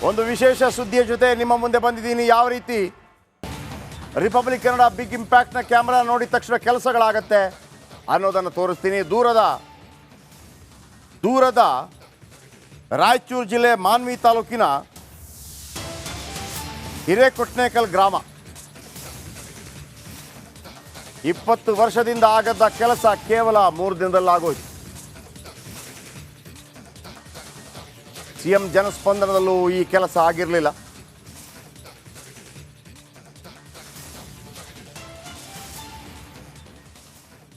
ಒಂದು ವಿಶೇಷ ಸುದ್ದಿಯ ಜೊತೆ ನಿಮ್ಮ ಮುಂದೆ ಬಂದಿದ್ದೀನಿ. ಯಾವ ರೀತಿ ರಿಪಬ್ಲಿಕ್ ಕನ್ನಡ ಬಿಗ್ ಇಂಪ್ಯಾಕ್ಟ್ನ ಕ್ಯಾಮ್ರಾ ನೋಡಿದ ತಕ್ಷಣ ಕೆಲಸಗಳಾಗತ್ತೆ ಅನ್ನೋದನ್ನು ತೋರಿಸ್ತೀನಿ. ದೂರದ ರಾಯಚೂರು ಜಿಲ್ಲೆ ಮಾನ್ವಿ ತಾಲೂಕಿನ ಹಿರೇಕೊಟ್ನೇಕಲ್ ಗ್ರಾಮ. 20 ವರ್ಷದಿಂದ ಆಗದ ಕೆಲಸ ಕೇವಲ 3 ದಿನದಲ್ಲಾಗೋಯ್ತು. ಸಿಎಂ ಜನಸ್ಪಂದನದಲ್ಲೂ ಈ ಕೆಲಸ ಆಗಿರಲಿಲ್ಲ.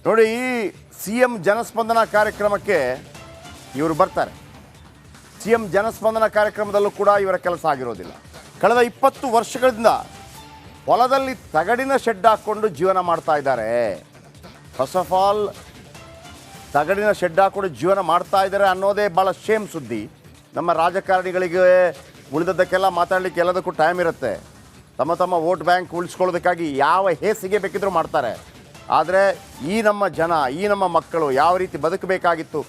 ನೋಡಿ, ಈ ಸಿಎಂ ಜನಸ್ಪಂದನ ಕಾರ್ಯಕ್ರಮಕ್ಕೆ ಇವರು ಬರ್ತಾರೆ. ಸಿಎಂ ಜನಸ್ಪಂದನ ಕಾರ್ಯಕ್ರಮದಲ್ಲೂ ಕೂಡ ಇವರ ಕೆಲಸ ಆಗಿರೋದಿಲ್ಲ. ಕಳೆದ 20 ವರ್ಷಗಳಿಂದ ಹೊಲದಲ್ಲಿ ತಗಡಿನ ಶೆಡ್ ಹಾಕ್ಕೊಂಡು ಜೀವನ ಮಾಡ್ತಾ ಇದ್ದಾರೆ. ಫಸ್ಟ್ ಆಫ್ ಆಲ್, ತಗಡಿನ ಶೆಡ್ ಹಾಕ್ಕೊಂಡು ಜೀವನ ಮಾಡ್ತಾ ಇದ್ದಾರೆ ಅನ್ನೋದೇ ಭಾಳ ಶೇಮ್ ಸುದ್ದಿ. ನಮ್ಮ ರಾಜಕಾರಣಿಗಳಿಗೆ ಉಳಿದದ್ದಕ್ಕೆಲ್ಲ ಮಾತಾಡಲಿಕ್ಕೆ ಎಲ್ಲದಕ್ಕೂ ಟೈಮ್ ಇರುತ್ತೆ. ತಮ್ಮ ವೋಟ್ ಬ್ಯಾಂಕ್ ಉಳಿಸ್ಕೊಳ್ಳೋದಕ್ಕಾಗಿ ಯಾವ ಹೇಸಿಗೆ ಬೇಕಿದ್ರೂ ಮಾಡ್ತಾರೆ. ಆದರೆ ಈ ನಮ್ಮ ಜನ, ಈ ನಮ್ಮ ಮಕ್ಕಳು ಯಾವ ರೀತಿ ಬದುಕಬೇಕಾಗಿತ್ತು,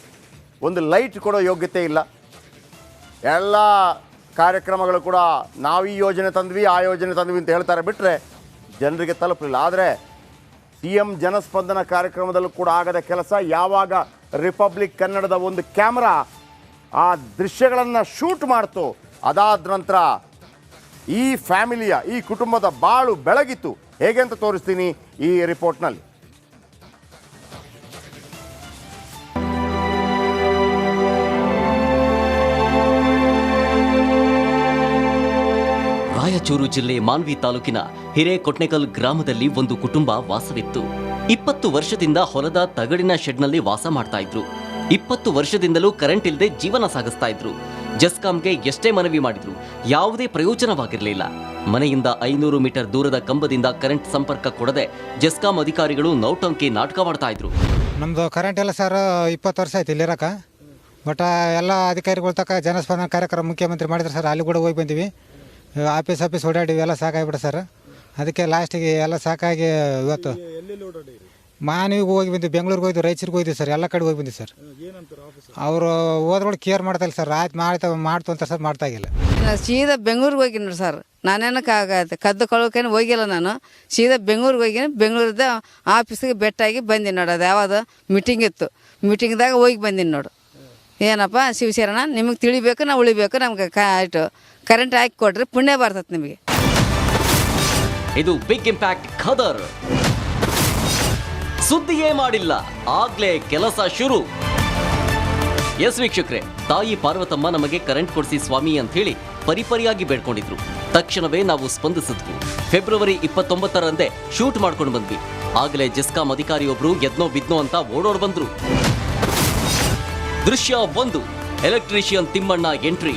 ಒಂದು ಲೈಟ್ ಕೊಡೋ ಯೋಗ್ಯತೆ ಇಲ್ಲ. ಎಲ್ಲ ಕಾರ್ಯಕ್ರಮಗಳು ಕೂಡ ನಾವು ಈ ಯೋಜನೆ ತಂದ್ವಿ, ಆ ಯೋಜನೆ ತಂದ್ವಿ ಅಂತ ಹೇಳ್ತಾರೆ, ಬಿಟ್ಟರೆ ಜನರಿಗೆ ತಲುಪಲಿಲ್ಲ. ಆದರೆ ಸಿಎಂ ಜನಸ್ಪಂದನ ಕಾರ್ಯಕ್ರಮದಲ್ಲೂ ಕೂಡ ಆಗದ ಕೆಲಸ. ಯಾವಾಗ ರಿಪಬ್ಲಿಕ್ ಕನ್ನಡದ ಒಂದು ಕ್ಯಾಮ್ರಾ ಆ ದೃಶ್ಯಗಳನ್ನು ಶೂಟ್ ಮಾಡ್ತು, ಅದಾದ ನಂತರ ಈ ಫ್ಯಾಮಿಲಿಯ, ಈ ಕುಟುಂಬದ ಬಾಳು ಬೆಳಗಿತ್ತು. ಹೇಗೆ ಅಂತ ತೋರಿಸ್ತೀನಿ ಈ ರಿಪೋರ್ಟ್ನಲ್ಲಿ. ರಾಯಚೂರು ಜಿಲ್ಲೆ ಮಾನ್ವಿ ತಾಲೂಕಿನ ಹಿರೇಕೊಟ್ನೇಕಲ್ ಗ್ರಾಮದಲ್ಲಿ ಒಂದು ಕುಟುಂಬ ವಾಸವಿತ್ತು. 20 ವರ್ಷದಿಂದ ಹೊಲದ ತಗಡಿನ ಶೆಡ್ನಲ್ಲಿ ವಾಸ ಮಾಡ್ತಾ ಇದ್ರು. 20 ವರ್ಷದಿಂದಲೂ ಕರೆಂಟ್ ಇಲ್ಲದೆ ಜೀವನ ಸಾಗಿಸ್ತಾ ಇದ್ರು. ಜೆಸ್ಕಾಂಗೆ ಎಷ್ಟೇ ಮನವಿ ಮಾಡಿದ್ರು ಯಾವುದೇ ಪ್ರಯೋಜನವಾಗಿರಲಿಲ್ಲ. ಮನೆಯಿಂದ 500 ಮೀಟರ್ ದೂರದ ಕಂಬದಿಂದ ಕರೆಂಟ್ ಸಂಪರ್ಕ ಕೊಡದೆ ಜೆಸ್ಕಾಂ ಅಧಿಕಾರಿಗಳು ನೌಟಂಕಿ ನಾಟಕ ಮಾಡ್ತಾ ಇದ್ರು. ನಮ್ದು ಕರೆಂಟ್ ಎಲ್ಲ ಸರ್ 20 ವರ್ಷ ಆಯ್ತು ಇಲ್ಲಿರಕ. ಬಟ್ ಎಲ್ಲ ಅಧಿಕಾರಿಗಳು ತಕ್ಕ ಜನಸ್ಪಂದನ ಕಾರ್ಯಕ್ರಮ ಮುಖ್ಯಮಂತ್ರಿ ಮಾಡಿದ್ರು ಸರ್. ಅಲ್ಲಿ ಕೂಡ ಹೋಗಿ ಬಂದಿವಿ. ಆಫೀಸ್ ಓಡಾಡಿವಿ, ಎಲ್ಲ ಸಾಕಾಗಿಬಿಡ ಸರ್. ಅದಕ್ಕೆ ಲಾಸ್ಟಿಗೆ ಎಲ್ಲ ಸಾಕಾಗಿ ಇವತ್ತು ಮಾನವಿಗೆ ಹೋಗಿ ಬಂದ್ವಿ, ಬೆಂಗಳೂರಿಗೆ ಹೋಗಿದ್ವಿ, ರಾಯಚೂರಿಗೆ ಹೋಗಿದ್ವಿ ಸರ್. ಎಲ್ಲ ಕಡೆ ಹೋಗಿ ಬಂದ್ವಿ ಸರ್. ಅವರು ಹೋದ್ರೊಳಗೆ ಕೇರ್ ಮಾಡ್ತಾಯಿಲ್ಲ ಸರ್. ಆಯ್ತು ಮಾಡ್ತು ಅಂತ ಸರ್, ಮಾಡ್ತಾ ಇಲ್ಲ. ಸೀದಾ ಬೆಂಗಳೂರಿಗೆ ಹೋಗಿ ನೋಡಿ ಸರ್. ನಾನೇನಕ್ಕಾಗತ್ತೆ ಕದ್ದು ಕಳ್ಕೇನು ಹೋಗಿಲ್ಲ ನಾನು. ಸೀದಾ ಬೆಂಗಳೂರಿಗೆ ಹೋಗಿ ಬೆಂಗಳೂರದ ಆಫೀಸಿಗೆ ಬೆಟ್ಟಾಗಿ ಬಂದೀನಿ ನೋಡಿ. ಅದು ಯಾವುದು ಮೀಟಿಂಗ್ ಇತ್ತು, ಮೀಟಿಂಗ್ದಾಗ ಹೋಗಿ ಬಂದೀನಿ ನೋಡು. ಏನಪ್ಪ ಶಿವಶರಣ, ನಿಮಗೆ ತಿಳಿಬೇಕು, ನಾವು ಉಳಿಬೇಕು, ನಮ್ಗೆ ಆಯಿತು ಕರೆಂಟ್ ಹಾಕಿ ಕೊಡ್ರಿ, ಪುಣ್ಯ ಬರ್ತದೆ ನಿಮಗೆ. ಇದು ಬಿಗ್ ಇಂಪ್ಯಾಕ್ಟ್ ಖದರ್. ಸುದ್ದಿಯೇ ಮಾಡಿಲ್ಲ, ಆಗ್ಲೇ ಕೆಲಸ ಶುರು. ಎಸ್ ವೀಕ್ಷಕರೇ, ತಾಯಿ ಪಾರ್ವತಮ್ಮ ನಮಗೆ ಕರೆಂಟ್ ಕೊಡಿಸಿ ಸ್ವಾಮಿ ಅಂತ ಹೇಳಿ ಪರಿಪರಿಯಾಗಿ ಬೇಡ್ಕೊಂಡಿದ್ರು. ತಕ್ಷಣವೇ ನಾವು ಸ್ಪಂದಿಸಿದ್ವಿ. ಫೆಬ್ರವರಿ 29ರಂದೇ ಶೂಟ್ ಮಾಡ್ಕೊಂಡು ಬಂದ್ವಿ. ಆಗಲೇ ಜೆಸ್ಕಾಂ ಅಧಿಕಾರಿಯೊಬ್ರು ಎದ್ನೋ ಬಿದ್ನೋ ಅಂತ ಓಡೋಡ್ ಬಂದ್ರು. ದೃಶ್ಯ 1, ಎಲೆಕ್ಟ್ರಿಷಿಯನ್ ತಿಮ್ಮಣ್ಣ ಎಂಟ್ರಿ.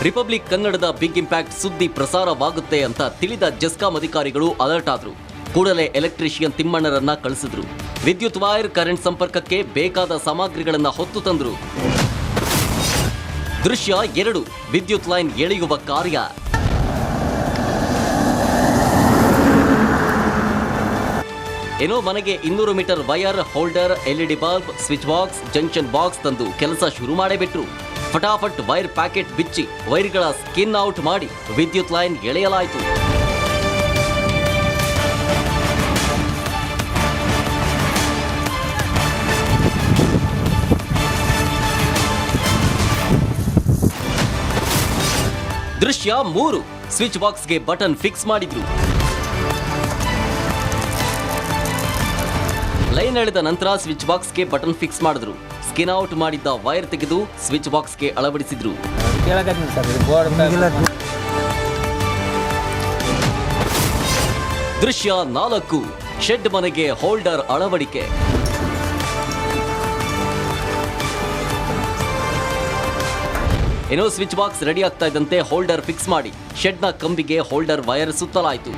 ರಿಪಬ್ಲಿಕ್ ಕನ್ನಡದ ಬಿಗ್ ಇಂಪ್ಯಾಕ್ಟ್ ಸುದ್ದಿ ಪ್ರಸಾರವಾಗುತ್ತೆ ಅಂತ ತಿಳಿದ ಜೆಸ್ಕಾಂ ಅಧಿಕಾರಿಗಳು ಅಲರ್ಟ್ ಆದ್ರು. ಕೂಡಲೇ ಎಲೆಕ್ಟ್ರಿಷಿಯನ್ ತಿಮ್ಮಣ್ಣರನ್ನ ಕಳಿಸಿದ್ರು. ವಿದ್ಯುತ್ ವೈರ್, ಕರೆಂಟ್ ಸಂಪರ್ಕಕ್ಕೆ ಬೇಕಾದ ಸಾಮಗ್ರಿಗಳನ್ನ ಹೊತ್ತು ತಂದ್ರು. ದೃಶ್ಯ 2, ವಿದ್ಯುತ್ ಲೈನ್ ಎಳೆಯುವ ಕಾರ್ಯ. ಏನೋ ಮನೆಗೆ 200 meter wire, holder, LED bulb, switch box, junction box ತಂದು ಕೆಲಸ ಶುರು ಮಾಡೇಬಿಟ್ರು. ಫಟಾಫಟ್ ವೈರ್ ಪ್ಯಾಕೆಟ್ ಬಿಚ್ಚಿ ವೈರ್ಗಳ ಸ್ಕಿನ್ ಔಟ್ ಮಾಡಿ ವಿದ್ಯುತ್ ಲೈನ್ ಎಳೆಯಲಾಯಿತು. ದೃಶ್ಯ 3, ಸ್ವಿಚ್ ಬಾಕ್ಸ್ಗೆ ಬಟನ್ ಫಿಕ್ಸ್ ಮಾಡಿದ್ರು. ಲೈನ್ ಎಳೆದ ನಂತರ ಸ್ವಿಚ್ ಬಾಕ್ಸ್ಗೆ ಬಟನ್ ಫಿಕ್ಸ್ ಮಾಡಿದ್ರು. ಸ್ಕಿನ್ ಔಟ್ ಮಾಡಿದ್ದ ವೈರ್ ತೆಗೆದು ಸ್ವಿಚ್ ಬಾಕ್ಸ್ಗೆ ಅಳವಡಿಸಿದ್ರು. ದೃಶ್ಯ 4, ಶೆಡ್ ಮನೆಗೆ ಹೋಲ್ಡರ್ ಅಳವಡಿಕೆ. ಏನೋ ಸ್ವಿಚ್ ಬಾಕ್ಸ್ ರೆಡಿ ಆಗ್ತಾ ಇದ್ದಂತೆ ಹೋಲ್ಡರ್ ಫಿಕ್ಸ್ ಮಾಡಿ ಶೆಡ್ನ ಕಂಬಿಗೆ ಹೋಲ್ಡರ್ ವೈರ್ ಸುತ್ತಲಾಯಿತು.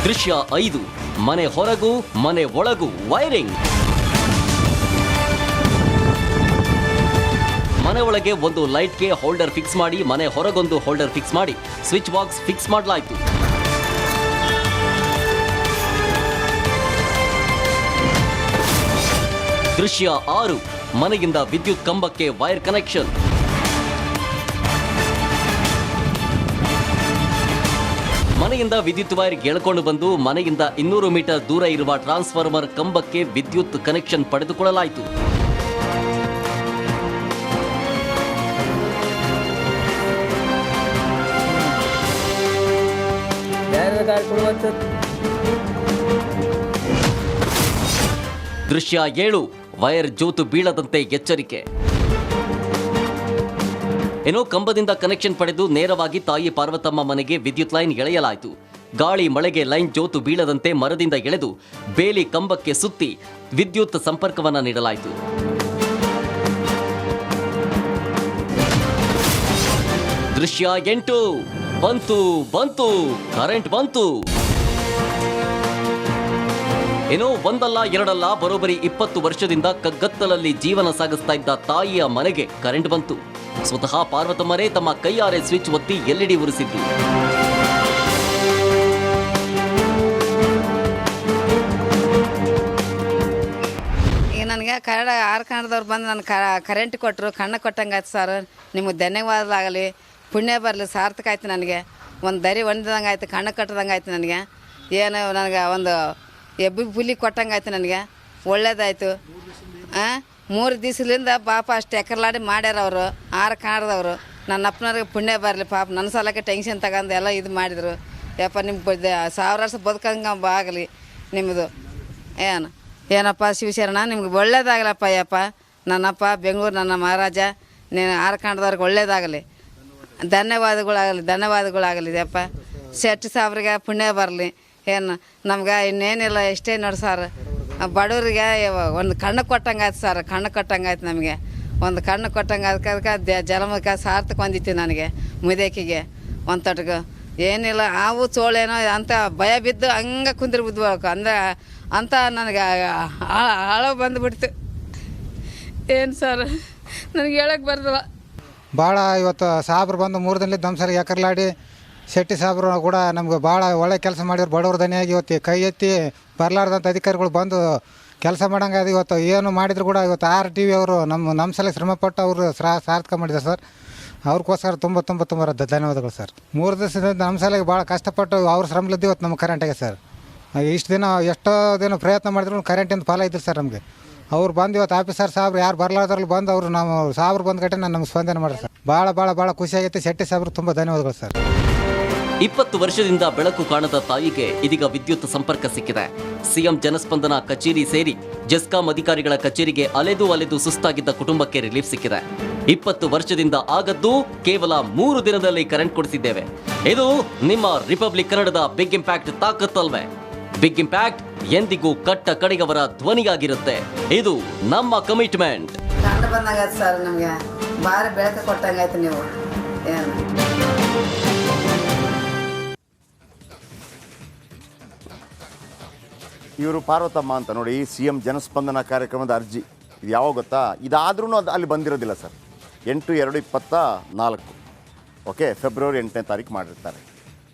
ದೃಶ್ಯ 5, ಮನೆ ಹೊರಗೂ ಮನೆ ಒಳಗೂ ವೈರಿಂಗ್. ಮನೆ ಒಳಗೆ ಒಂದು ಲೈಟ್ಗೆ ಹೋಲ್ಡರ್ ಫಿಕ್ಸ್ ಮಾಡಿ, ಮನೆ ಹೊರಗೊಂದು ಹೋಲ್ಡರ್ ಫಿಕ್ಸ್ ಮಾಡಿ ಸ್ವಿಚ್ ಬಾಕ್ಸ್ ಫಿಕ್ಸ್ ಮಾಡಲಾಯಿತು. ದೃಶ್ಯ 6 ಮನೆಯಿಂದ ವಿದ್ಯುತ್ ಕಂಬಕ್ಕೆ ವೈರ್ ಕನೆಕ್ಷನ್. ಮನೆಯಿಂದ ವಿದ್ಯುತ್ ವೈರ್ ಎಳ್ಕೊಂಡು ಬಂದು ಮನೆಯಿಂದ 200 ಮೀಟರ್ ದೂರ ಇರುವ ಟ್ರಾನ್ಸ್ಫಾರ್ಮರ್ ಕಂಬಕ್ಕೆ ವಿದ್ಯುತ್ ಕನೆಕ್ಷನ್ ಪಡೆದುಕೊಳ್ಳಲಾಯಿತು. ದೃಶ್ಯ 7 ವೈರ್ ಜೋತು ಬೀಳದಂತೆ ಎಚ್ಚರಿಕೆ. ಏನೋ ಕಂಬದಿಂದ ಕನೆಕ್ಷನ್ ಪಡೆದು ನೇರವಾಗಿ ತಾಯಿ ಪಾರ್ವತಮ್ಮ ಮನೆಗೆ ವಿದ್ಯುತ್ ಲೈನ್ ಎಳೆಯಲಾಯಿತು. ಗಾಳಿ ಮಳೆಗೆ ಲೈನ್ ಜೋತು ಬೀಳದಂತೆ ಮರದಿಂದ ಎಳೆದು ಬೇಲಿ ಕಂಬಕ್ಕೆ ಸುತ್ತಿ ವಿದ್ಯುತ್ ಸಂಪರ್ಕವನ್ನ ನೀಡಲಾಯಿತು. ದೃಶ್ಯ 8 ಬಂತು ಕರೆಂಟ್ ಬಂತು. ಏನೋ ಒಂದಲ್ಲ ಎರಡಲ್ಲ ಬರೋಬ್ಬರಿ 20 ವರ್ಷದಿಂದ ಕಗ್ಗತ್ತಲಲ್ಲಿ ಜೀವನ ಸಾಗಿಸ್ತಾ ಇದ್ದ ತಾಯಿಯ ಮನೆಗೆ ಕರೆಂಟ್ ಬಂತು. ಸ್ವತಃ ಪಾರ್ವತಮ್ಮರೇ ತಮ್ಮ ಕೈಯಾರೆ ಸ್ವಿಚ್ ಒತ್ತಿ LED ಉರಿಸಿದ್ರು. ಈಗ ನನಗೆ ಆರು ಕನ್ನಡದವ್ರು ಬಂದು ನನ್ನ ಕರೆಂಟ್ ಕೊಟ್ಟರು, ಕಣ್ಣ ಕೊಟ್ಟಂಗಾಯ್ತು ಸರ್. ನಿಮಗೆ ಧನ್ಯವಾದ ಆಗಲಿ, ಪುಣ್ಯ ಬರಲಿ, ಸಾರ್ಥಕ ಆಯ್ತು. ನನಗೆ ಒಂದು ದರಿ ಹೊಂದಿದಂಗೆ ಆಯ್ತು, ಕಣ್ಣ ಕಟ್ಟದಂಗೆ ಆಯ್ತು. ನನಗೆ ಏನು ನನಗೆ ಒಂದು ಎಬ್ಬಿ ಪುಲಿ ಕೊಟ್ಟಂಗೆ ಆಯ್ತು. ನನಗೆ ಒಳ್ಳೇದಾಯ್ತು. 3 ದಿವಸದಿಂದ ಪಾಪ ಅಷ್ಟು ಎಕರ್ಲಾಡಿ ಮಾಡ್ಯಾರ ಅವರು, ಆರು ಕಾಣದವರು. ನನ್ನ ಅಪ್ಪನವ್ರಿಗೆ ಪುಣ್ಯ ಬರಲಿ ಪಾಪ. ನನ್ನ ಸಲಕ್ಕೆ ಟೆನ್ಷನ್ ತಗೊಂಡು ಎಲ್ಲ ಇದು ಮಾಡಿದರು. ಯಪ್ಪ ನಿಮ್ಮ 1000 ವರ್ಷ ಬದುಕಂಗೆ ಆಗಲಿ ನಿಮ್ಮದು. ಏನಪ್ಪ ಶಿವಶರಣ, ನಿಮ್ಗೆ ಒಳ್ಳೇದಾಗಲಪ್ಪ. ಯಪ್ಪ ನನ್ನಪ್ಪ ಬೆಂಗಳೂರು, ನನ್ನ ಮಹಾರಾಜ, ನೀನು ಆರು ಕಾಣದವ್ರಿಗೆ ಒಳ್ಳೇದಾಗಲಿ. ಧನ್ಯವಾದಗಳಾಗಲಿ ಯಪ್ಪ. ಶೆಟ್ಟಿ ಸಾಬ್ರಿಗೆ ಪುಣ್ಯ ಬರಲಿ. ಏನು ನಮ್ಗೆ ಇನ್ನೇನಿಲ್ಲ, ಇಷ್ಟೇ ನೋಡಿ ಸರ್. ಬಡವರಿಗೆ ಒಂದು ಕಣ್ಣು ಕೊಟ್ಟಂಗೆ ಆಯ್ತು ಸರ್. ಕಣ್ಣು ಕೊಟ್ಟಂಗೆ ಆಯ್ತು ನಮಗೆ. ಒಂದು ಕಣ್ಣು ಕೊಟ್ಟಂಗೆ ಅದಕ್ಕೆ ಜನ್ಮಕ್ಕೆ ಸಾರ್ಥಕ ಹೊಂದಿತ್ತು ನನಗೆ. ಮುದೇಕಿಗೆ ಒಂದು ತೊಟ್ಗೆ ಏನಿಲ್ಲ, ಹಾವು ಚೋಳೇನೋ ಅಂತ ಭಯ ಬಿದ್ದು ಹಂಗೆ ಕುಂದಿರಿ ಬಿದ್ಬೇಕು ಅಂದ್ರೆ ಅಂತ ನನಗೆ ಹಾಳು ಬಂದುಬಿಡ್ತು. ಏನು ಸರ್ ನನಗೆ ಹೇಳಕ್ಕೆ ಬರ್ದವ. ಭಾಳ ಇವತ್ತು ಸಾಬ್ರು ಬಂದು 3 ದಿನದಿಂದ ನಮ್ಮ ಸಲ ಎಕರ್ಲಾಡಿ ಶೆಟ್ಟಿ ಸಾಬ್ರು ಕೂಡ ನಮ್ಗೆ ಭಾಳ ಒಳ್ಳೆ ಕೆಲಸ ಮಾಡಿದ್ರು. ಬಡವ್ರ ದನಿಯಾಗಿ ಇವತ್ತು ಕೈ ಎತ್ತಿ ಬರಲಾರ್ದಂಥ ಅಧಿಕಾರಿಗಳು ಬಂದು ಕೆಲಸ ಮಾಡಂಗೆ ಅದು. ಇವತ್ತು ಏನು ಮಾಡಿದ್ರು ಕೂಡ ಇವತ್ತು RTV ಅವರು ನಮ್ಮ ಸಲ ಶ್ರಮಪಟ್ಟು ಅವರು ಸಾರ್ಥಕ ಮಾಡಿದ್ದಾರೆ ಸರ್. ಅವ್ರಿಗೋಸ್ಕರ ತುಂಬ ಧನ್ಯವಾದಗಳು ಸರ್. 3 ದಿವಸದಿಂದ ನಮ್ಮ ಸಲಗೆ ಭಾಳ ಕಷ್ಟಪಟ್ಟು ಅವ್ರ ಶ್ರಮಲಿದ್ದು ಇವತ್ತು ನಮ್ಗೆ ಕರೆಂಟಾಗೆ ಸರ್. ಇಷ್ಟು ದಿನ ಎಷ್ಟೋ ದಿನ ಪ್ರಯತ್ನ ಮಾಡಿದ್ರು ಕರೆಂಟಿಂದ ಫಲ ಇದ್ರು ಸರ್ ನಮಗೆ. ಅವ್ರು ಬಂದು ಇವತ್ತು ಆಫೀಸರ್ ಸಾಬ್ರು ಯಾರು ಬರಲಾರ್ದ್ರಲ್ಲಿ ಬಂದು ಅವರು ನಾವು ಸಾಬ್ರು ಬಂದ ಗಟ್ಟೆ ನಮ್ಗೆ ಸ್ಪಂದನೆ ಮಾಡಿದ್ರು ಸರ್. ಭಾಳ ಖುಷಿಯಾಗೈತೆ. ಶೆಟ್ಟಿ ಸಾಬ್ರು ತುಂಬ ಧನ್ಯವಾದಗಳು ಸರ್. 20 ವರ್ಷದಿಂದ ಬೆಳಕು ಕಾಣದ ತಾಯಿಗೆ ಇದೀಗ ವಿದ್ಯುತ್ ಸಂಪರ್ಕ ಸಿಕ್ಕಿದೆ. ಸಿಎಂ ಜನಸ್ಪಂದನ ಕಚೇರಿ ಸೇರಿ ಜೆಸ್ಕಾಂ ಅಧಿಕಾರಿಗಳ ಕಚೇರಿಗೆ ಅಲೆದು ಸುಸ್ತಾಗಿದ್ದ ಕುಟುಂಬಕ್ಕೆ ರಿಲೀಫ್ ಸಿಕ್ಕಿದೆ. 20 ವರ್ಷದಿಂದ ಆಗದ್ದು ಕೇವಲ 3 ದಿನದಲ್ಲಿ ಕರೆಂಟ್ ಕೊಡಿಸಿದ್ದೇವೆ. ಇದು ನಿಮ್ಮ ರಿಪಬ್ಲಿಕ್ ಕನ್ನಡದ ಬಿಗ್ ಇಂಪ್ಯಾಕ್ಟ್ ತಾಕತ್ತಲ್ವೇ? ಬಿಗ್ ಇಂಪ್ಯಾಕ್ಟ್ ಎಂದಿಗೂ ಕಟ್ಟ ಕಡೆಯವರ ಧ್ವನಿಯಾಗಿರುತ್ತೆ. ಇದು ನಮ್ಮ ಕಮಿಟ್ಮೆಂಟ್. ಕಂಡು ಬಂದಂಗಾಯ್ತು ಸರ್. ನಮಗೆ ಭಾರಿ ಬೆಳಕು ಕೊಟ್ಟಂಗಾಯ್ತು ನೀವು. ಏನು ಇವರು ಪಾರ್ವತಮ್ಮ ಅಂತ ನೋಡಿ, CM ಜನಸ್ಪಂದನ ಕಾರ್ಯಕ್ರಮದ ಅರ್ಜಿ. ಇದು ಯಾವಾಗ ಗೊತ್ತಾ? ಇದಾದ್ರೂ ಅದು ಅಲ್ಲಿ ಬಂದಿರೋದಿಲ್ಲ ಸರ್. 8/2/24 ಓಕೆ, ಫೆಬ್ರವರಿ 8ನೇ ತಾರೀಕು ಮಾಡಿರ್ತಾರೆ.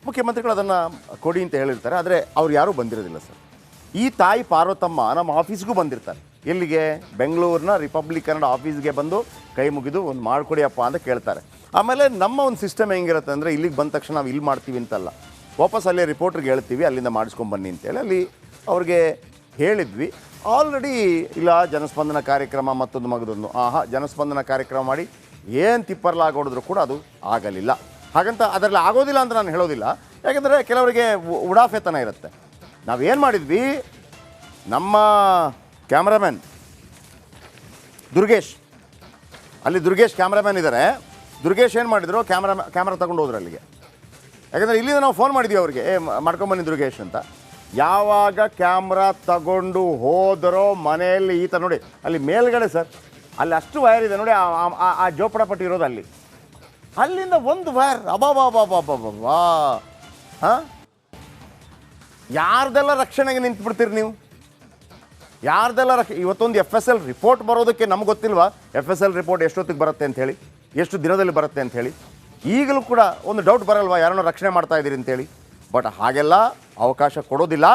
ಮುಖ್ಯಮಂತ್ರಿಗಳು ಅದನ್ನು ಕೊಡಿ ಅಂತ ಹೇಳಿರ್ತಾರೆ. ಆದರೆ ಅವ್ರು ಯಾರೂ ಬಂದಿರೋದಿಲ್ಲ ಸರ್. ಈ ತಾಯಿ ಪಾರ್ವತಮ್ಮ ನಮ್ಮ ಆಫೀಸ್ಗೂ ಬಂದಿರ್ತಾರೆ. ಎಲ್ಲಿಗೆ? ಬೆಂಗಳೂರಿನ ರಿಪಬ್ಲಿಕ್ ಕನ್ನಡ ಆಫೀಸ್ಗೆ ಬಂದು ಕೈ ಮುಗಿದು ಒಂದು ಮಾಡಿಕೊಡಿಯಪ್ಪ ಅಂತ ಕೇಳ್ತಾರೆ. ಆಮೇಲೆ ನಮ್ಮ ಒಂದು ಸಿಸ್ಟಮ್ ಹೆಂಗಿರುತ್ತೆ ಅಂದರೆ, ಇಲ್ಲಿಗೆ ಬಂದ ತಕ್ಷಣ ನಾವು ಇಲ್ಲಿ ಮಾಡ್ತೀವಿ ಅಂತಲ್ಲ, ವಾಪಸ್ ಅಲ್ಲೇ ರಿಪೋರ್ಟ್ರಿಗೆ ಹೇಳ್ತೀವಿ, ಅಲ್ಲಿಂದ ಮಾಡಿಸ್ಕೊಂಬನ್ನಿ ಅಂತೇಳಿ ಅಲ್ಲಿ ಅವ್ರಿಗೆ ಹೇಳಿದ್ವಿ. ಆಲ್ರೆಡಿ ಇಲ್ಲ ಜನಸ್ಪಂದನ ಕಾರ್ಯಕ್ರಮ ಮತ್ತೊಂದು ಮಗದೊಂದು ಜನಸ್ಪಂದನ ಕಾರ್ಯಕ್ರಮ ಮಾಡಿ ಏನು ತಿಪ್ಪರ್ಲಾಗೋಡಿದ್ರು ಕೂಡ ಅದು ಆಗಲಿಲ್ಲ. ಹಾಗಂತ ಅದರಲ್ಲಿ ಆಗೋದಿಲ್ಲ ಅಂತ ನಾನು ಹೇಳೋದಿಲ್ಲ. ಯಾಕೆಂದರೆ ಕೆಲವರಿಗೆ ಉಡಾಫೆತನ ಇರುತ್ತೆ. ನಾವೇನು ಮಾಡಿದ್ವಿ, ನಮ್ಮ ಕ್ಯಾಮ್ರಾಮನ್ ದುರ್ಗೇಶ್, ಅಲ್ಲಿ ದುರ್ಗೇಶ್ ಕ್ಯಾಮ್ರಾಮನ್ ಇದ್ದಾರೆ. ದುರ್ಗೇಶ್ ಏನು ಮಾಡಿದ್ರು, ಕ್ಯಾಮ್ರಾ ತಗೊಂಡು ಹೋದ್ರು ಅಲ್ಲಿಗೆ. ಯಾಕಂದರೆ ಇಲ್ಲಿಂದ ನಾವು ಫೋನ್ ಮಾಡಿದ್ವಿ ಅವ್ರಿಗೆ, ಮಾಡ್ಕೊಂಬನ್ನಿ ದುರ್ಗೇಶ್ ಅಂತ. ಯಾವಾಗ ಕ್ಯಾಮ್ರಾ ತಗೊಂಡು ಹೋದರೋ ಮನೆಯಲ್ಲಿ ಈ ಥರ ನೋಡಿ, ಅಲ್ಲಿ ಮೇಲ್ಗಡೆ ಸರ್, ಅಲ್ಲಿ ಅಷ್ಟು ವೈರ್ ಇದೆ ನೋಡಿ, ಆ ಜೋಪಡ ಪಟ್ಟಿ ಇರೋದು ಅಲ್ಲಿ. ಅಲ್ಲಿಂದ ಒಂದು ವೈರ್ ಅಬಾಬಾಬಾಬಾಬಾ. ಹಾಂ, ಯಾರ್ದೆಲ್ಲ ರಕ್ಷಣೆಗೆ ನಿಂತ್ಬಿಡ್ತೀರಿ ನೀವು? ಯಾರ್ದೆಲ್ಲ ಇವತ್ತೊಂದು FSL ರಿಪೋರ್ಟ್ ಬರೋದಕ್ಕೆ ನಮ್ಗೆ ಗೊತ್ತಿಲ್ವಾ? FSL ರಿಪೋರ್ಟ್ ಎಷ್ಟೊತ್ತಿಗೆ ಬರುತ್ತೆ ಅಂಥೇಳಿ, ಎಷ್ಟು ದಿನದಲ್ಲಿ ಬರುತ್ತೆ ಅಂಥೇಳಿ. ಈಗಲೂ ಕೂಡ ಒಂದು ಡೌಟ್ ಬರಲ್ವಾ, ಯಾರನ್ನೋ ರಕ್ಷಣೆ ಮಾಡ್ತಾ ಇದ್ದೀರಿ ಅಂತೇಳಿ? ಬಟ್ ಹಾಗೆಲ್ಲ ಅವಕಾಶ ಕೊಡೋದಿಲ್ಲ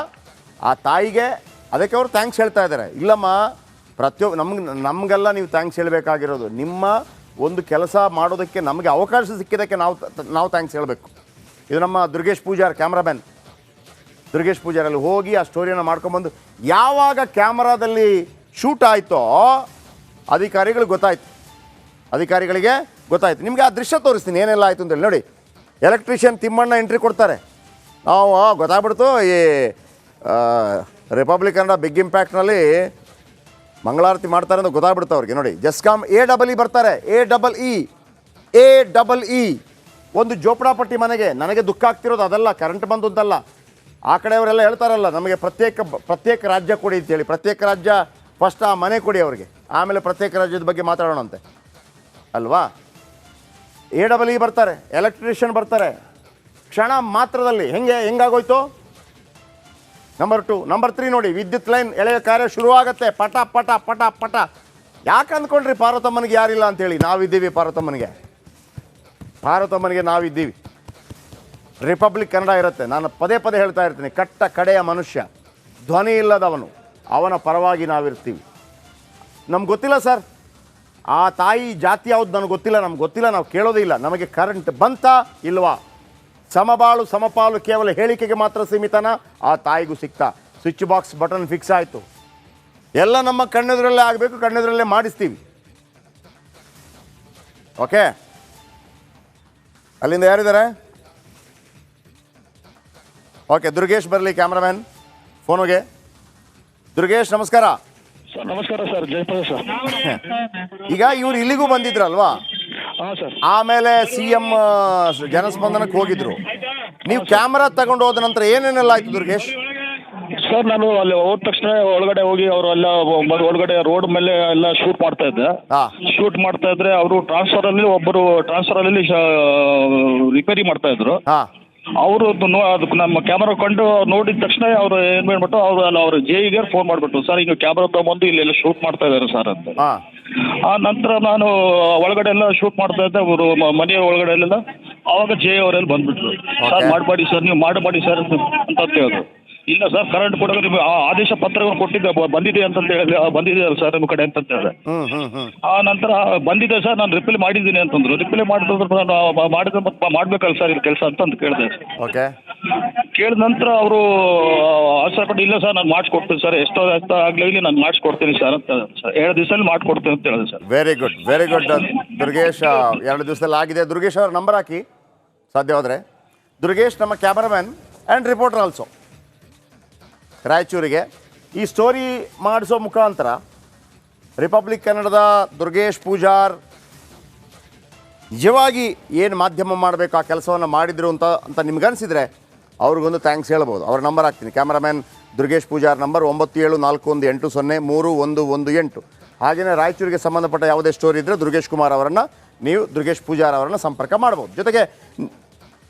ಆ ತಾಯಿಗೆ. ಅದಕ್ಕೆ ಅವರು ಥ್ಯಾಂಕ್ಸ್ ಹೇಳ್ತಾ ಇದ್ದಾರೆ. ಇಲ್ಲಮ್ಮ, ನಮಗೆಲ್ಲ ನೀವು ಥ್ಯಾಂಕ್ಸ್ ಹೇಳಬೇಕಾಗಿರೋದು. ನಿಮ್ಮ ಒಂದು ಕೆಲಸ ಮಾಡೋದಕ್ಕೆ ನಮಗೆ ಅವಕಾಶ ಸಿಕ್ಕಿದ್ದಕ್ಕೆ ನಾವು ಥ್ಯಾಂಕ್ಸ್ ಹೇಳಬೇಕು. ಇದು ನಮ್ಮ ದುರ್ಗೇಶ್ ಪೂಜಾರ್ ಕ್ಯಾಮ್ರಾಮ್ಯಾನ್ ದುರ್ಗೇಶ್ ಪೂಜಾರಲ್ಲಿ ಹೋಗಿ ಆ ಸ್ಟೋರಿಯನ್ನು ಮಾಡ್ಕೊಂಬಂದು ಯಾವಾಗ ಕ್ಯಾಮರಾದಲ್ಲಿ ಶೂಟ್ ಆಯಿತೋ ಅಧಿಕಾರಿಗಳಿಗೆ ಗೊತ್ತಾಯ್ತು. ನಿಮಗೆ ಆ ದೃಶ್ಯ ತೋರಿಸ್ತೀನಿ ಏನೆಲ್ಲ ಆಯಿತು ಅಂತೇಳಿ. ನೋಡಿ, ಎಲೆಕ್ಟ್ರಿಷಿಯನ್ ತಿಮ್ಮಣ್ಣ ಎಂಟ್ರಿ ಕೊಡ್ತಾರೆ. ನಾವು ಗೊತ್ತಾಗ್ಬಿಡ್ತು ಈ ರಿಪಬ್ಲಿಕ್ ಕನ್ನಡ ಬಿಗ್ ಇಂಪ್ಯಾಕ್ಟ್ನಲ್ಲಿ ಮಂಗಳಾರತಿ ಮಾಡ್ತಾರೆ ಅಂತ ಗೊತ್ತಾಗ್ಬಿಡ್ತು ಅವ್ರಿಗೆ. ನೋಡಿ, ಜಸ್ಕಾಮ್ AEE ಬರ್ತಾರೆ. AEE ಒಂದು ಜೋಪಡಾಪಟ್ಟಿ ಮನೆಗೆ. ನನಗೆ ದುಃಖ ಆಗ್ತಿರೋದು ಅದಲ್ಲ, ಕರೆಂಟ್ ಬಂದದ್ದಲ್ಲ. ಆ ಕಡೆಯವರೆಲ್ಲ ಹೇಳ್ತಾರಲ್ಲ ನಮಗೆ ಪ್ರತ್ಯೇಕ ರಾಜ್ಯ ಕೊಡಿ ಅಂತೇಳಿ. ಪ್ರತ್ಯೇಕ ರಾಜ್ಯ ಫಸ್ಟ್ ಆ ಮನೆ ಕೊಡಿ ಅವ್ರಿಗೆ, ಆಮೇಲೆ ಪ್ರತ್ಯೇಕ ರಾಜ್ಯದ ಬಗ್ಗೆ ಮಾತಾಡೋಣಂತೆ ಅಲ್ವಾ. AEE ಬರ್ತಾರೆ, ಎಲೆಕ್ಟ್ರಿಷಿಯನ್ ಬರ್ತಾರೆ. ಕ್ಷಣ ಮಾತ್ರದಲ್ಲಿ ಹೆಂಗಾಗೋಯ್ತು. ನಂಬರ್ 2 ನಂಬರ್ 3 ನೋಡಿ, ವಿದ್ಯುತ್ ಲೈನ್ ಎಳೆಯ ಕಾರ್ಯ ಶುರುವಾಗತ್ತೆ. ಪಟ ಪಟ ಪಟ ಪಟ. ಯಾಕೆ ಅಂದ್ಕೊಂಡ್ರಿ ಪಾರ್ವತಮ್ಮನಿಗೆ ಯಾರಿಲ್ಲ ಅಂತೇಳಿ? ನಾವಿದ್ದೀವಿ ಪಾರ್ವತಮ್ಮನಿಗೆ ನಾವಿದ್ದೀವಿ. ರಿಪಬ್ಲಿಕ್ ಕನ್ನಡ ಇರುತ್ತೆ. ನಾನು ಪದೇ ಹೇಳ್ತಾ ಇರ್ತೀನಿ, ಕಟ್ಟ ಕಡೆಯ ಮನುಷ್ಯ, ಧ್ವನಿ ಇಲ್ಲದವನು, ಅವನ ಪರವಾಗಿ ನಾವಿರ್ತೀವಿ. ನಮ್ಗೆ ಗೊತ್ತಿಲ್ಲ ಸರ್ ಆ ತಾಯಿ ಜಾತಿ ಯಾವ್ದು, ನನಗೆ ಗೊತ್ತಿಲ್ಲ, ನಮ್ಗೆ ಗೊತ್ತಿಲ್ಲ, ನಾವು ಕೇಳೋದೇ ಇಲ್ಲ. ನಮಗೆ ಕರೆಂಟ್ ಬಂತಾ ಇಲ್ವಾ? ಸಮಬಾಳು ಸಮಪಾಲು ಕೇವಲ ಹೇಳಿಕೆಗೆ ಮಾತ್ರ ಸೀಮಿತನ? ಆ ತಾಯಿಗೂ ಸಿಗ್ತಾ? ಸ್ವಿಚ್ ಬಾಕ್ಸ್ ಬಟನ್ ಫಿಕ್ಸ್ ಆಯಿತು. ಎಲ್ಲ ನಮ್ಮ ಕಣ್ಣೆದುರಲ್ಲೇ ಆಗಬೇಕು, ಕಣ್ಣೆದುರಲ್ಲೇ ಮಾಡಿಸ್ತೀವಿ. ಓಕೆ, ಅಲ್ಲಿಂದ ಯಾರಿದ್ದಾರೆ? ಓಕೆ, ದುರ್ಗೇಶ್ ಬರಲಿ ಕ್ಯಾಮ್ರಾಮ್ಯಾನ್ ಫೋನಿಗೆ. ದುರ್ಗೇಶ್ ನಮಸ್ಕಾರ. ಸರ್ ನಮಸ್ಕಾರ ಸರ್, ಜಯಪ್ರದ ಸರ್. ಈಗ ಇವ್ರು ಇಲ್ಲಿಗೂ ಬಂದಿದ್ರಲ್ವಾ? ಹಾಂ ಸರ್. ಆಮೇಲೆ CM ಜನಸ್ಪಂದನಕ್ಕೆ ಹೋಗಿದ್ರು. ನೀವು ಕ್ಯಾಮ್ರಾ ತಗೊಂಡು ಹೋದ ನಂತರ ಏನೇನೆಲ್ಲ ಆಯ್ತು ದುರ್ಗೇಶ್? ಸರ್ ನಾನು ಅಲ್ಲಿ ಹೋದ ತಕ್ಷಣ ಒಳಗಡೆ ಹೋಗಿ ಅವರು ಎಲ್ಲ ಒಳಗಡೆ ರೋಡ್ ಮೇಲೆ ಎಲ್ಲ ಶೂಟ್ ಮಾಡ್ತಾ ಇದ್ದೆ. ಶೂಟ್ ಮಾಡ್ತಾ ಇದ್ರೆ ಅವರು ಒಬ್ಬರು ಟ್ರಾನ್ಸ್ಫರಲ್ಲಿ ರಿಪೇರಿ ಮಾಡ್ತಾ ಇದ್ರು. ಅವರು ಅದಕ್ಕೆ ನಮ್ಮ ಕ್ಯಾಮ್ರಾ ಕಂಡು ನೋಡಿದ ತಕ್ಷಣ ಅವ್ರು ಏನ್ ಮಾಡ್ಬಿಟ್ಟು ಅವ್ರ JEಗೆ ಫೋನ್ ಮಾಡ್ಬಿಟ್ಟು, ಸರ್ ಹಿಂಗೆ ಕ್ಯಾಮ್ರಾ ತಗೊಂಡು ಇಲ್ಲೆಲ್ಲ ಶೂಟ್ ಮಾಡ್ತಾ ಇದ್ದಾರೆ ಸರ್ ಅಂತ. ಆ ನಂತರ ನಾನು ಒಳಗಡೆ ಎಲ್ಲ ಶೂಟ್ ಮಾಡ್ತಾ ಇದ್ದೆ, ಅವರು ಮನೆಯ ಒಳಗಡೆ ಎಲ್ಲ. ಅವಾಗ JE ಅವರೆಲ್ಲ ಬಂದ್ಬಿಟ್ರು, ಸರ್ ಮಾಡಬೇಡಿ ಸರ್, ನೀವು ಮಾಡಬೇಡಿ ಸರ್ ಅಂತ ಹೇಳಿದ್ರು. ಇಲ್ಲ ಸರ್, ಕರೆಂಟ್ ಕೊಡೋದು ನಿಮ್ಗೆ ಆದೇಶ ಪತ್ರವನ್ನು ಕೊಟ್ಟಿದ್ದೆ, ಬಂದಿದೆ ಅಂತ ಹೇಳಿ, ಬಂದಿದೆ ಸರ್ ನಿಮ್ಮ ಕಡೆ ಅಂತ ಹೇಳಿದೆ. ಆ ನಂತರ ಬಂದಿದೆ ಸರ್, ನಾನು ರಿಪ್ಲೈ ಮಾಡಿದ್ದೀನಿ ಅಂತಂದ್ರು. ರಿಪ್ಲೈ ಮಾಡ್ಬೇಕಲ್ಲ ಸರ್ ಇದು ಕೆಲಸ ಅಂತ ಕೇಳಿದೆ. ಓಕೆ, ಕೇಳಿದ ನಂತರ ಅವರು ಆಸೆಪಟ್ಟು, ಇಲ್ಲ ಸರ್ ನಾನು ಮಾಡಿಸ್ಕೊಡ್ತೀನಿ ಸರ್, ಎಷ್ಟೋ ಆಗಲಿ ನಾನು ಮಾಡಿಸ್ಕೊಡ್ತೀನಿ ಸರ್ ಅಂತ ಹೇಳಿದೆ ಸರ್. 2 ದಿವಸದಲ್ಲಿ ಮಾಡಿಕೊಡ್ತೀನಿ ಅಂತ ಹೇಳಿದೆ ಸರ್. Very good Durgesh. 2 ದಿವಸದಲ್ಲಿ ಆಗಿದೆ. ದುರ್ಗೇಶ್ ಅವ್ರ ನಂಬರ್ ಹಾಕಿ ಸಾಧ್ಯವಾದರೆ. ದುರ್ಗೇಶ್ ನಮ್ಮ ಕ್ಯಾಮರಾಮ್ಯಾನ್ ಆ್ಯಂಡ್ ರಿಪೋರ್ಟರ್ ಆಲ್ಸೋ ರಾಯಚೂರಿಗೆ. ಈ ಸ್ಟೋರಿ ಮಾಡಿಸೋ ಮುಖಾಂತರ ರಿಪಬ್ಲಿಕ್ ಕನ್ನಡದ ದುರ್ಗೇಶ್ ಪೂಜಾರ್ ನಿಜವಾಗಿ ಏನು ಮಾಧ್ಯಮ ಮಾಡಬೇಕು ಆ ಕೆಲಸವನ್ನು ಮಾಡಿದ್ರು ಅಂತ ನಿಮ್ಗನ್ಸಿದ್ರೆ ಅವ್ರಿಗೊಂದು ಥ್ಯಾಂಕ್ಸ್ ಹೇಳ್ಬೋದು. ಅವ್ರ ನಂಬರ್ ಹಾಕ್ತೀನಿ. Cameraman Durgesh Pujar number 9741803118. ಹಾಗೆಯೇ ರಾಯಚೂರಿಗೆ ಸಂಬಂಧಪಟ್ಟ ಯಾವುದೇ ಸ್ಟೋರಿ ಇದ್ದರೆ ದುರ್ಗೇಶ್ ಕುಮಾರ್ ಅವರನ್ನು, ನೀವು ದುರ್ಗೇಶ್ ಪೂಜಾರ್ ಅವರನ್ನು ಸಂಪರ್ಕ ಮಾಡ್ಬೋದು. ಜೊತೆಗೆ